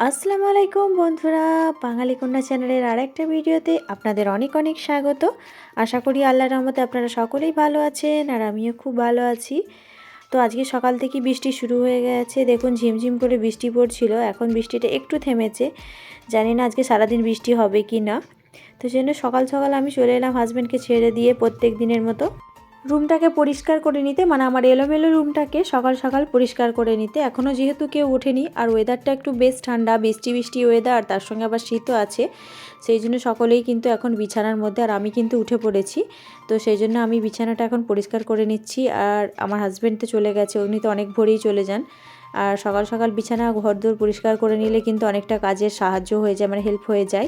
আসসালামু আলাইকুম বন্ধুরা, বাঙালি কন্যা চ্যানেলের আরেকটা ভিডিওতে আপনাদের অনেক অনেক স্বাগত। আশা করি আল্লাহর রহমতে আপনারা সকলেই ভালো আছেন আর আমিও খুব ভালো আছি। তো আজকে সকাল থেকে বৃষ্টি শুরু হয়ে গেছে, দেখুন ঝিমঝিম করে বৃষ্টি পড়ছিল, এখন বৃষ্টিটা একটু থেমেছে। জানি না আজকে সারাদিন বৃষ্টি হবে কি না। তো জন্য সকাল সকাল আমি চলে এলাম হাজব্যান্ডকে ছেড়ে দিয়ে প্রত্যেক দিনের মতো রুমটাকে পরিষ্কার করে নিতে, মানে আমার এলোমেলো রুমটাকে সকাল সকাল পরিষ্কার করে নিতে। এখনও যেহেতু কেউ ওঠেনি আর ওয়েদারটা একটু বেশ ঠান্ডা, বৃষ্টি বৃষ্টি ওয়েদার, তার সঙ্গে আবার শীতও আছে, সেই জন্য সকলেই কিন্তু এখন বিছানার মধ্যে, আর আমি কিন্তু উঠে পড়েছি। তো সেই জন্য আমি বিছানাটা এখন পরিষ্কার করে নিচ্ছি। আর আমার হাজব্যান্ড তো চলে গেছে, উনি তো অনেক ভোরেই চলে যান। আর সকাল সকাল বিছানা ঘরদোর পরিষ্কার করে নিলে কিন্তু অনেকটা কাজের সাহায্য হয়ে যায়, মানে হেল্প হয়ে যায়।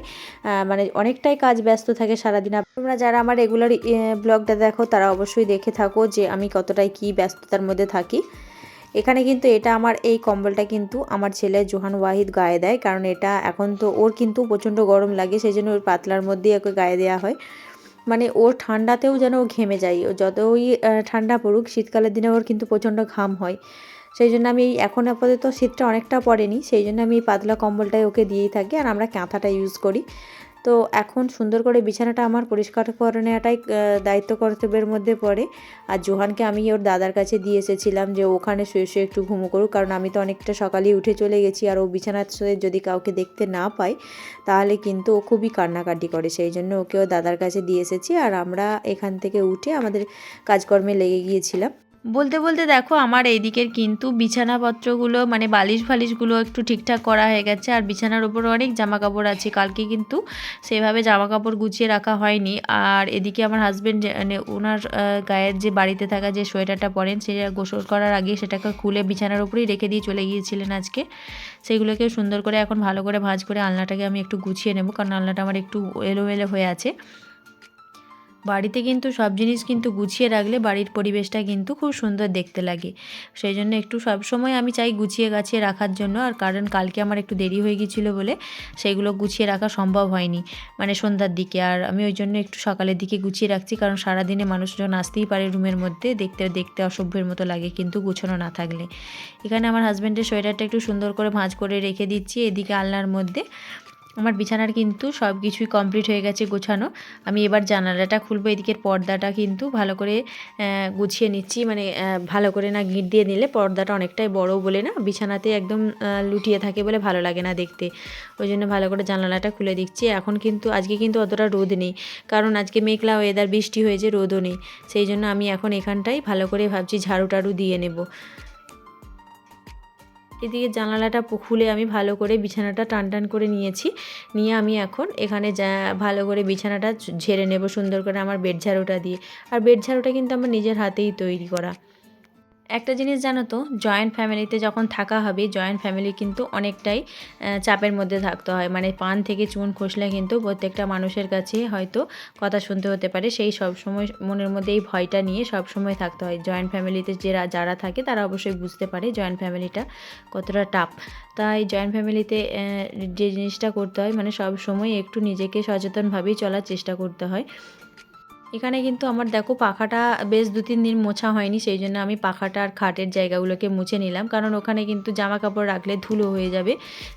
মানে অনেকটাই কাজ ব্যস্ত থাকে সারাদিন। তোমরা যারা আমার রেগুলার ব্লগটা দেখো তারা অবশ্যই দেখে থাকো যে আমি কতটাই কি ব্যস্ততার মধ্যে থাকি। এখানে কিন্তু এটা আমার এই কম্বলটা কিন্তু আমার ছেলে জোহান ওয়াহিদ গায়ে দেয়, কারণ এটা এখন তো ওর কিন্তু প্রচণ্ড গরম লাগে, সেই জন্য ওর পাতলার মধ্যেই ওকে গায়ে দেওয়া হয়। মানে ওর ঠান্ডাতেও যেন ও ঘেমে যায়, ও যতই ঠান্ডা পড়ুক, শীতকালের দিনে ওর কিন্তু প্রচণ্ড ঘাম হয়। সেই জন্য আমি এখন আপাতত শীতটা অনেকটা পড়েনি, সেই জন্য আমি এই পাতলা কম্বলটাই ওকে দিয়েই থাকি, আর আমরা কাঁথাটা ইউজ করি। তো এখন সুন্দর করে বিছানাটা আমার পরিষ্কার করে নেওয়াটাই দায়িত্ব কর্তব্যের মধ্যে পড়ে। আর জোহানকে আমি ওর দাদার কাছে দিয়ে এসেছিলাম যে ওখানে শুয়ে শুয়ে একটু ঘুমো করুক, কারণ আমি তো অনেকটা সকালেই উঠে চলে গেছি, আর ও বিছানার সাথে যদি কাউকে দেখতে না পাই তাহলে কিন্তু ও খুবই কান্নাকাটি করে, সেই জন্য ওকে ওর দাদার কাছে দিয়ে এসেছি। আর আমরা এখান থেকে উঠে আমাদের কাজকর্মে লেগে গিয়েছিলাম। বলতে বলতে দেখো আমার এই দিকের কিন্তু বিছানাপত্রগুলো, মানে বালিশ ফালিশগুলো একটু ঠিকঠাক করা হয়ে গেছে। আর বিছানার উপর অনেক জামা কাপড় আছে, কালকে কিন্তু সেভাবে জামা কাপড় গুছিয়ে রাখা হয়নি। আর এদিকে আমার হাজব্যান্ড মানে ওনার গায়ের যে বাড়িতে থাকা যে সোয়েটারটা পরেন, সে গোসল করার আগে সেটাকে খুলে বিছানার উপরেই রেখে দিয়ে চলে গিয়েছিলেন আজকে। সেগুলোকে সুন্দর করে এখন ভালো করে ভাঁজ করে আলনাটাকে আমি একটু গুছিয়ে নেব, কারণ আলনাটা আমার একটু এলোমেলো হয়ে আছে। বাড়িতে কিন্তু সব জিনিস কিন্তু গুছিয়ে রাখলে বাড়ির পরিবেশটা কিন্তু খুব সুন্দর দেখতে লাগে। সেই জন্য একটু সবসময় আমি চাই গুছিয়ে গাছিয়ে রাখার জন্য। আর কারণ কালকে আমার একটু দেরি হয়ে গিয়েছিলো বলে সেইগুলো গুছিয়ে রাখা সম্ভব হয়নি, মানে সন্ধ্যার দিকে। আর আমি ওই জন্য একটু সকালের দিকে গুছিয়ে রাখছি, কারণ সারাদিনে মানুষজন আসতেই পারে রুমের মধ্যে, দেখতে দেখতে অসভ্যের মতো লাগে কিন্তু গুছানো না থাকলে। এখানে আমার হাজব্যান্ডের সোয়েটারটা একটু সুন্দর করে ভাঁজ করে রেখে দিচ্ছি। এদিকে আলনার মধ্যে আমার বিছানার কিন্তু সব কিছুই কমপ্লিট হয়ে গেছে গোছানো। আমি এবার জানালাটা খুলবো, এদিকের পর্দাটা কিন্তু ভালো করে গুছিয়ে নিচ্ছি, মানে ভালো করে না গিঁট দিয়ে নিলে পর্দাটা অনেকটাই বড় বলে না বিছানাতে একদম লুটিয়ে থাকে বলে ভালো লাগে না দেখতে, ওই জন্য ভালো করে জানালাটা খুলে দিচ্ছি। এখন কিন্তু আজকে কিন্তু অতটা রোদ নেই, কারণ আজকে মেঘলা ওয়েদার, বৃষ্টি হয়েছে, রোদও নেই। সেই জন্য আমি এখন এখানটাই ভালো করে ভাবছি ঝাড়ু টাড়ু দিয়ে নেব। এদিকে জানালাটা খুলে আমি ভালো করে বিছানাটা টান টান করে নিয়েছি, নিয়ে আমি এখন এখানে ভালো করে বিছানাটা ঝেড়ে নেব সুন্দর করে আমার বেড ঝাড়ুটা দিয়ে। আর বেড ঝাড়ুটা কিন্তু আমার নিজের হাতেই তৈরি করা। একটা জিনিস জানো তো, জয়েন্ট ফ্যামিলিতে যখন থাকা হবে, জয়েন্ট ফ্যামিলি কিন্তু অনেকটাই চাপের মধ্যে থাকতে হয়, মানে পান থেকে চুন খসলে কিন্তু প্রত্যেকটা মানুষের কাছে হয়তো কথা শুনতে হতে পারে, সেই সব সময় মনের মধ্যে এই ভয়টা নিয়ে সব সময় থাকতে হয়। জয়েন্ট ফ্যামিলিতে যারা থাকে তারা অবশ্যই বুঝতে পারে জয়েন্ট ফ্যামিলিটা কতটা টাফ। তাই জয়েন্ট ফ্যামিলিতে যে জিনিসটা করতে হয়, মানে সব সময় একটু নিজেকে সচেতনভাবেই চলার চেষ্টা করতে হয়। এখানে কিন্তু আমার দেখো পাখাটা বেশ 2-3 দিন মোছা হয়নি, সেই জন্য আমি পাখাটা আর খাটের জায়গাগুলোকে মুছে নিলাম, কারণ ওখানে কিন্তু জামা কাপড় রাখলে ধুলো হয়ে যাবে।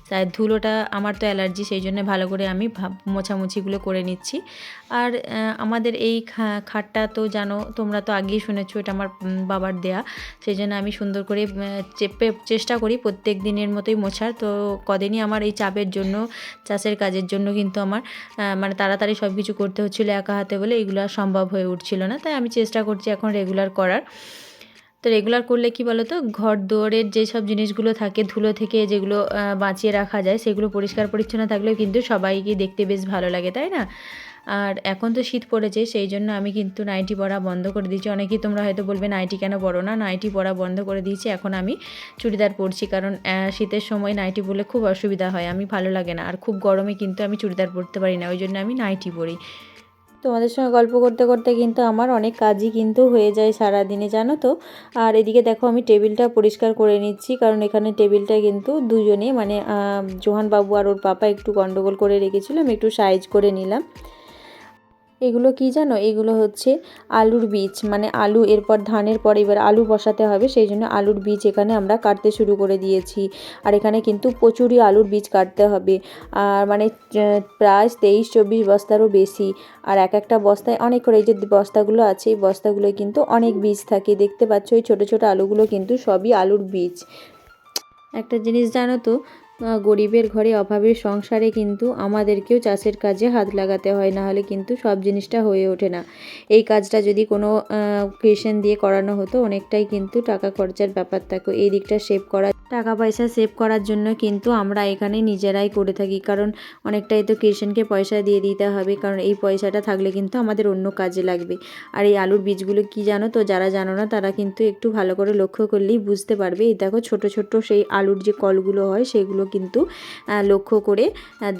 তাই ধুলোটা আমার তো অ্যালার্জি, সেই জন্য ভালো করে আমি মোছামুছিগুলো করে নিচ্ছি। আর আমাদের এই খাটটা তো জানো তোমরা, তো আগেই শুনেছো এটা আমার বাবার দেয়া, সেই জন্য আমি সুন্দর করে চেষ্টা করি প্রত্যেক দিনের মতোই মোছার। তো কদিনই আমার এই চাপের জন্য, চাষের কাজের জন্য কিন্তু আমার মানে তাড়াতাড়ি সব কিছু করতে হচ্ছিলো একা হাতে বলে, এগুলো সম্ভব হয়ে উঠছিল না। তাই আমি চেষ্টা করছি এখন রেগুলার করার। তো রেগুলার করলে কি বলো তো, ঘর দুয়ারের যেসব জিনিসগুলো থাকে ধুলো থেকে যেগুলো বাঁচিয়ে রাখা যায়, সেগুলো পরিষ্কার পরিচ্ছন্ন থাকলেও কিন্তু সবাইকে দেখতে বেশ ভালো লাগে, তাই না? আর এখন তো শীত পড়েছে, সেই জন্য আমি কিন্তু নাইটি পরা বন্ধ করে দিয়েছি। অনেকেই তোমরা হয়তো বলবে নাইটি কেন পরো না, নাইটি পরা বন্ধ করে দিয়েছি, এখন আমি চুড়িদার পরছি, কারণ শীতের সময় নাইটি পরলে খুব অসুবিধা হয়, আমি ভালো লাগে না। আর খুব গরমে কিন্তু আমি চুড়িদার পরতে পারি না, ওই জন্য আমি নাইটি পরি। তোমাদের সঙ্গে গল্প করতে করতে কিন্তু আমার অনেক কাজই কিন্তু হয়ে যায় সারাদিনে, জানো তো। আর এদিকে দেখো আমি টেবিলটা পরিষ্কার করে নিচ্ছি, কারণ এখানে টেবিলটা কিন্তু দুজনে, মানে জোহান বাবু আর ওর পাপা একটু গন্ডগোল করে রেখেছিল, আমি একটু সাইজ করে নিলাম। এগুলো কি জানো, এগুলো হচ্ছে আলুর বীজ, মানে আলু এরপর ধানের পর এবার আলু বসাতে হবে, সেই জন্য আলুর বীজ এখানে আমরা কাটতে শুরু করে দিয়েছি। আর এখানে কিন্তু প্রচুরই আলুর বীজ কাটতে হবে, আর মানে প্রায় 23-24 বস্তারও বেশি। আর এক একটা বস্তায় অনেক করে, এই যে বস্তাগুলো আছে এই বস্তাগুলোয় কিন্তু অনেক বীজ থাকে, দেখতে পাচ্ছ এই ছোটো ছোটো আলুগুলো কিন্তু সবই আলুর বীজ। একটা জিনিস জানো তো, গরিবের ঘরে অভাবের সংসারে কিন্তু আমাদেরকেও চাষের কাজে হাত লাগাতে হয়, না হলে কিন্তু সব জিনিসটা হয়ে ওঠে না। এই কাজটা যদি কোনো ক্রিয়েশন দিয়ে করানো হতো, অনেকটাই কিন্তু টাকা খরচার ব্যাপার থাকো, এই দিকটা সেভ করা, টাকা পয়সা সেভ করার জন্য কিন্তু আমরা এখানে নিজেরাই করে থাকি, কারণ অনেকটাই তো ক্রিয়েশনকে পয়সা দিয়ে দিতে হবে, কারণ এই পয়সাটা থাকলে কিন্তু আমাদের অন্য কাজে লাগবে। আর এই আলুর বীজগুলো কি জানো তো, যারা জানো না তারা কিন্তু একটু ভালো করে লক্ষ্য করলেই বুঝতে পারবে। এই দেখো ছোট ছোট সেই আলুর যে কলগুলো হয় সেগুলো কিন্তু লক্ষ্য করে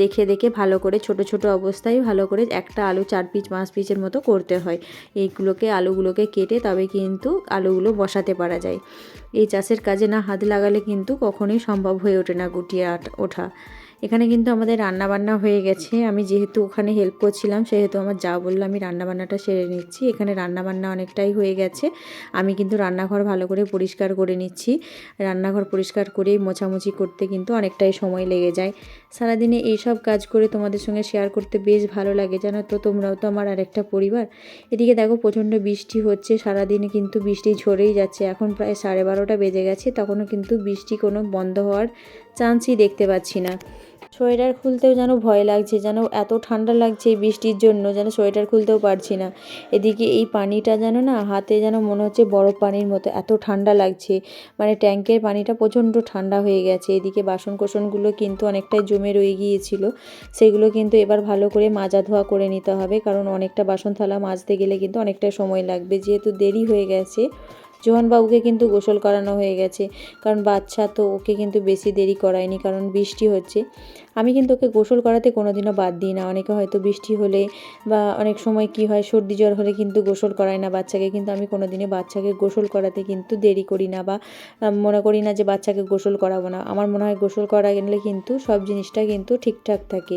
দেখে দেখে ভালো করে ছোট ছোট অবস্থায় ভালো করে একটা আলু 4 পিস 5 পিসের মতো করতে হয়। এইগুলোকে আলুগুলোকে কেটে তবে কিন্তু আলুগুলো বসাতে পারা যায়। এই চাষের কাজে না হাত লাগালে কিন্তু কখনোই সম্ভব হয়ে ওঠে না গুটিয়ে ওঠা। এখানে কিন্তু আমাদের রান্নাবান্না হয়ে গেছে, আমি যেহেতু ওখানে হেল্প করছিলাম সেহেতু আমার যা বললো আমি রান্নাবান্নাটা সেরে নিচ্ছি। এখানে রান্নাবান্না অনেকটাই হয়ে গেছে, আমি কিন্তু রান্নাঘর ভালো করে পরিষ্কার করে নিচ্ছি। রান্নাঘর পরিষ্কার করেই মোছামুছি করতে কিন্তু অনেকটাই সময় লেগে যায়। সারাদিনে এই সব কাজ করে তোমাদের সঙ্গে শেয়ার করতে বেশ ভালো লাগে, জানো তো, তোমরাও তো আমার আরেকটা পরিবার। এদিকে দেখো প্রচণ্ড বৃষ্টি হচ্ছে, সারাদিনে কিন্তু বৃষ্টি ঝরেই যাচ্ছে, এখন প্রায় 12:30 বেজে গেছে, তখনও কিন্তু বৃষ্টি কোনো বন্ধ হওয়ার চান্সই দেখতে পাচ্ছি না। সোয়েটার খুলতেও যেন ভয় লাগছে, যেন এত ঠান্ডা লাগছে এই বৃষ্টির জন্য, যেন সোয়েটার খুলতেও পারছি না। এদিকে এই পানিটা যেন না হাতে যেন মনে হচ্ছে বরফ পানির মতো, এত ঠান্ডা লাগছে, মানে ট্যাঙ্কের পানিটা প্রচণ্ড ঠান্ডা হয়ে গেছে। এদিকে বাসন কোসনগুলো কিন্তু অনেকটাই জমে রয়ে গিয়েছিল, সেগুলো কিন্তু এবার ভালো করে মাজা ধোয়া করে নিতে হবে, কারণ অনেকটা বাসন থালা মাজতে গেলে কিন্তু অনেকটা সময় লাগবে। যেহেতু দেরি হয়ে গেছে, জোহানবাবুকে কিন্তু গোসল করানো হয়ে গেছে, কারণ বাচ্চা তো, ওকে কিন্তু বেশি দেরি করায়নি, কারণ বৃষ্টি হচ্ছে। আমি কিন্তু ওকে গোসল করাতে কোনো দিনও বাদ দিই না। অনেকে হয়তো বৃষ্টি হলে বা অনেক সময় কি হয় সর্দি জ্বর হলে কিন্তু গোসল করায় না বাচ্চাকে, কিন্তু আমি কোনো দিনে বাচ্চাকে গোসল করাতে কিন্তু দেরি করি না, বা মনে করি না যে বাচ্চাকে গোসল করাবো না। আমার মনে হয় গোসল করা গেলে কিন্তু সব জিনিসটা কিন্তু ঠিকঠাক থাকে,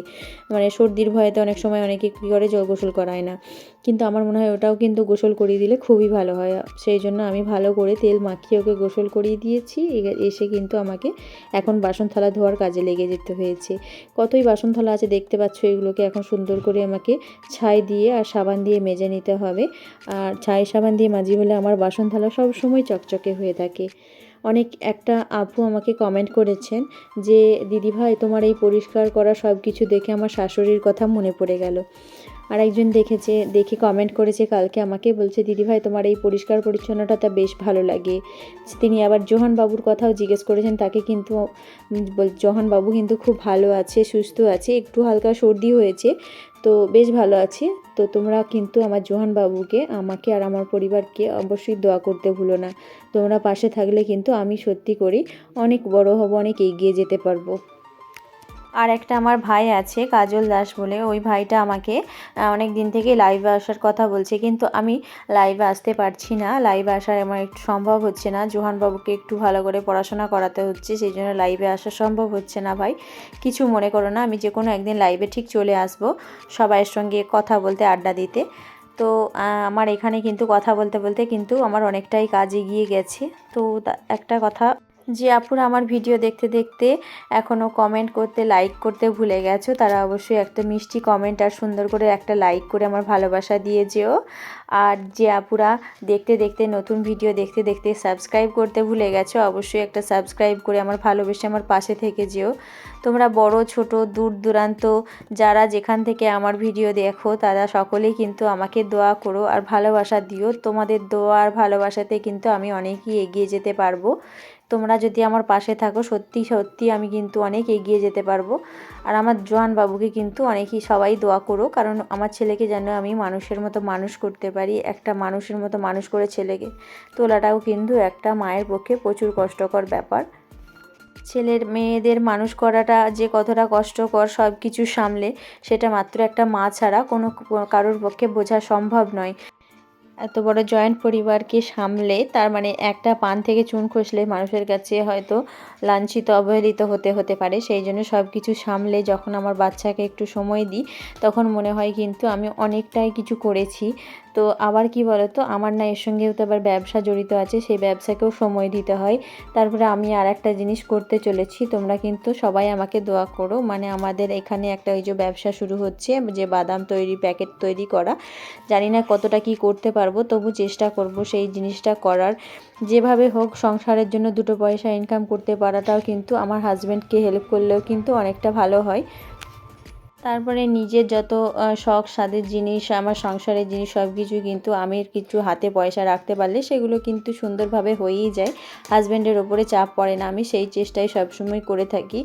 মানে সর্দির ভয়েতে অনেক সময় অনেকে কী করে গোসল করায় না, কিন্তু আমার মনে হয় ওটাও কিন্তু গোসল করিয়ে দিলে খুবই ভালো হয়। সেই জন্য আমি ভালো করে তেল মাখিয়ে ওকে গোসল করিয়ে দিয়েছি। এসে কিন্তু আমাকে এখন বাসন থালা ধোয়ার কাজে লেগে যেতে হয়েছে। কতই বাসন থালা আছে দেখতে পাচ্ছ, এগুলোকে এখন সুন্দর করে আমাকে ছাই দিয়ে আর সাবান দিয়ে মেজে নিতে হবে। আর ছাই সাবান দিয়ে মাজি হলে আমার বাসন থালা সব সময় চকচকে হয়ে থাকে। অনেক একটা আপু আমাকে কমেন্ট করেছেন যে দিদিভাই তোমার এই পরিষ্কার করা সব কিছু দেখে আমার শাশুড়ির কথা মনে পড়ে গেল। আর একজন দেখে কমেন্ট করেছে কালকে আমাকে, বলছে দিদিভাই তোমার এই পরিষ্কার পরিচ্ছন্নতা বেশ ভালো লাগে। তিনি আবার জোহান বাবুর কথাও জিজ্ঞেস করেছেন, তাকে কিন্তু জোহান বাবু কিন্তু খুব ভালো আছে, সুস্থ আছে, একটু হালকা সর্দি হয়েছে, তো বেশ ভালো আছে। তো তোমরা কিন্তু আমার জোহান বাবুকে, আমাকে আর আমার পরিবারকে অবশ্যই দোয়া করতে ভুলো না। তোমরা পাশে থাকলে কিন্তু আমি সত্যি করি অনেক বড় হব, অনেক এগিয়ে যেতে পারবো। আর একটা আমার ভাই আছে কাজল দাস বলে, ওই ভাইটা আমাকে অনেক দিন থেকে লাইভে আসার কথা বলছে, কিন্তু আমি লাইভে আসতে পারছি না, লাইভে আসার আমার একটু সম্ভব হচ্ছে না। জোহানবাবুকে একটু ভালো করে পড়াশোনা করাতে হচ্ছে, সেই জন্য লাইভে আসা সম্ভব হচ্ছে না। ভাই কিছু মনে করো না, আমি যে কোনো একদিন লাইভে ঠিক চলে আসব সবাইয়ের সঙ্গে কথা বলতে, আড্ডা দিতে। তো আমার এখানে কিন্তু কথা বলতে বলতে কিন্তু আমার অনেকটাই কাজ এগিয়ে গেছে। তো একটা কথা, যে আপুরা আমার ভিডিও দেখতে দেখতে এখনও কমেন্ট করতে, লাইক করতে ভুলে গেছো, তারা অবশ্যই একটা মিষ্টি কমেন্ট আর সুন্দর করে একটা লাইক করে আমার ভালোবাসা দিয়ে যেও। আর যে আপুরা দেখতে দেখতে, নতুন ভিডিও দেখতে দেখতে সাবস্ক্রাইব করতে ভুলে গেছো, অবশ্যই একটা সাবস্ক্রাইব করে আমার ভালোবেসে আমার পাশে থেকে যেও। তোমরা বড় ছোট দূর দূরান্ত যারা যেখান থেকে আমার ভিডিও দেখো, তারা সকলেই কিন্তু আমাকে দোয়া করো আর ভালোবাসা দিও। তোমাদের দোয়া আর ভালোবাসাতে কিন্তু আমি অনেকই এগিয়ে যেতে পারবো। তোমরা যদি আমার পাশে থাকো, সত্যি সত্যি আমি কিন্তু অনেক এগিয়ে যেতে পারবো। আর আমার জোয়ান বাবুকে কিন্তু অনেকেই সবাই দোয়া করো, কারণ আমার ছেলেকে যেন আমি মানুষের মতো মানুষ করতে পারি। একটা মানুষের মতো মানুষ করে ছেলেকে তোলাটাও কিন্তু একটা মায়ের পক্ষে প্রচুর কষ্টকর ব্যাপার। ছেলের মেয়েদের মানুষ করাটা যে কতটা কষ্টকর সব কিছু সামলে, সেটা মাত্র একটা মা ছাড়া কোনো কারোর পক্ষে বোঝা সম্ভব নয়। এত বড় জয়েন্ট পরিবারকে সামলে তার মানে একটা পান থেকে চুন খসলে মানুষের কাছে হয়তো লাঞ্ছিত অবহেলিত হতে পারে, সেই জন্য সব কিছু সামলে যখন আমার বাচ্চাকে একটু সময় দিই তখন মনে হয় কিন্তু আমি অনেকটাই কিছু করেছি। তো আবার কি বলতো, আমার না এর সঙ্গেও তো আবার ব্যবসা জড়িত আছে, সেই ব্যবসাকেও সময় দিতে হয়। তারপরে আমি আর একটা জিনিস করতে চলেছি, তোমরা কিন্তু সবাই আমাকে দোয়া করো। মানে আমাদের এখানে একটা ওই যে ব্যবসা শুরু হচ্ছে, যে বাদাম তৈরি, প্যাকেট তৈরি করা। জানি না কতটা কি করতে পারবো, তবু চেষ্টা করব সেই জিনিসটা করার। যেভাবে হোক সংসারের জন্য দুটো পয়সা ইনকাম করতে পারাটাও কিন্তু আমার হাজব্যান্ডকে হেল্প করলেও কিন্তু অনেকটা ভালো হয়। তারপরে নিজের যত শখ সাধের জিনিস, আমার সংসারের জিনিস সব কিছু কিন্তু আমি কিছু হাতে পয়সা রাখতে পারলে সেগুলো কিন্তু সুন্দরভাবে হয়েই যায়, হাজব্যান্ডের ওপরে চাপ পড়ে না। আমি সেই চেষ্টাই সবসময় করে থাকি।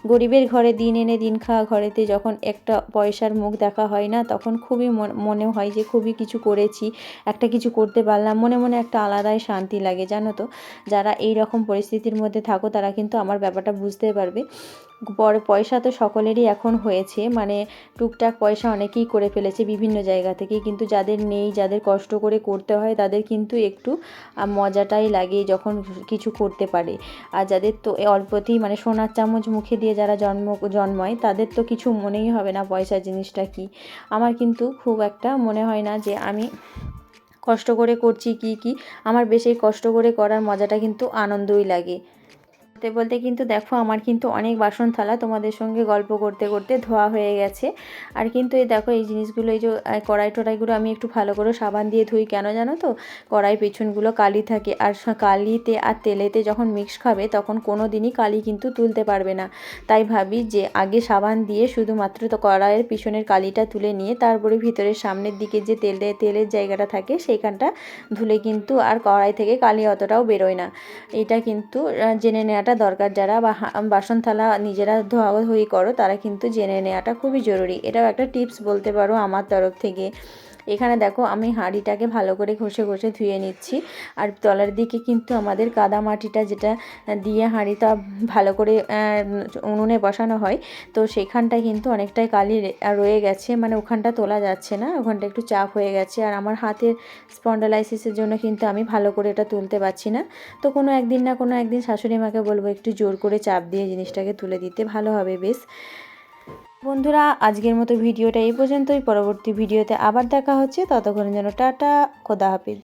গরিবের ঘরে দিন এনে দিন খাওয়া ঘরেতে যখন একটা পয়সার মুখ দেখা হয় না, তখন খুবই মনে হয় যে খুবই কিছু করেছি, একটা কিছু করতে পারলাম, মনে মনে একটা আলাদাই শান্তি লাগে। জানো তো, যারা এই রকম পরিস্থিতির মধ্যে থাকো তারা কিন্তু আমার ব্যাপারটা বুঝতে পারবে। পয়সা তো সকলেরই এখন হয়েছে, মানে টুকটাক পয়সা অনেকেই করে ফেলেছে বিভিন্ন জায়গা থেকে, কিন্তু যাদের নেই, যাদের কষ্ট করে করতে হয়, তাদের কিন্তু একটু মজাটাই লাগে যখন কিছু করতে পারে। আর যাদের তো অল্পতেই মানে সোনার চামচ মুখে দিয়ে যারা জন্মায়, তাদের তো কিছু মনেই হবে না পয়সা জিনিসটা কি। আমার কিন্তু খুব একটা মনে হয় না যে আমি কষ্ট করে করছি কি আমার বেশি কষ্ট করে করার মজাটা কিন্তু আনন্দই লাগে। বলতে বলতে কিন্তু দেখো আমার কিন্তু অনেক বাসন থালা তোমাদের সঙ্গে গল্প করতে করতে ধোয়া হয়ে গেছে। আর কিন্তু এই দেখো এই জিনিসগুলো, এই যে কড়াই টড়াইগুলো আমি একটু ভালো করে সাবান দিয়ে ধুই, কেন জানো তো, কড়াই পেছনগুলো কালি থাকে, আর কালিতে আর তেলেতে যখন মিক্স খাবে তখন কোনো দিনই কালি কিন্তু তুলতে পারবে না। তাই ভাবি যে আগে সাবান দিয়ে শুধুমাত্র তো কড়াইয়ের পিছনের কালিটা তুলে নিয়ে তারপরে ভিতরের সামনের দিকে যে তেলের জায়গাটা থাকে সেইখানটা ধুলে কিন্তু আর কড়াই থেকে কালি অতটাও বেরোয় না। এটা কিন্তু জেনে নেওয়াটা দরকার। যারা বাসন থালা নিজেরা ধোয়াধুয়ি করো তারা কিন্তু জেনে নেওয়াটা খুবই জরুরি। এটাও একটা টিপস বলতে পারো আমার তরফ থেকে। এখানে দেখো আমি হাঁড়িটাকে ভালো করে ঘষে ঘষে ধুয়ে নিচ্ছি। আর তলার দিকে কিন্তু আমাদের কাদা মাটিটা যেটা দিয়ে হাঁড়িটা ভালো করে উনুনে বসানো হয়, তো সেখানটায় কিন্তু অনেকটাই কালি রয়ে গেছে, মানে ওখানটা তোলা যাচ্ছে না, ওখানটা একটু চাপ হয়ে গেছে। আর আমার হাতের স্পন্ডালাইসিসের জন্য কিন্তু আমি ভালো করে এটা তুলতে পারছি না। তো কোনো একদিন না কোনো একদিন শাশুড়ি মাকে বলবো একটু জোর করে চাপ দিয়ে জিনিসটাকে তুলে দিতে, ভালো হবে বেশ। বন্ধুরা আজকের মতো ভিডিওটা এই পর্যন্তই। পরবর্তী ভিডিওতে আবার দেখা হচ্ছে, ততক্ষণের জন্য টাটা, খোদা হাফেজ।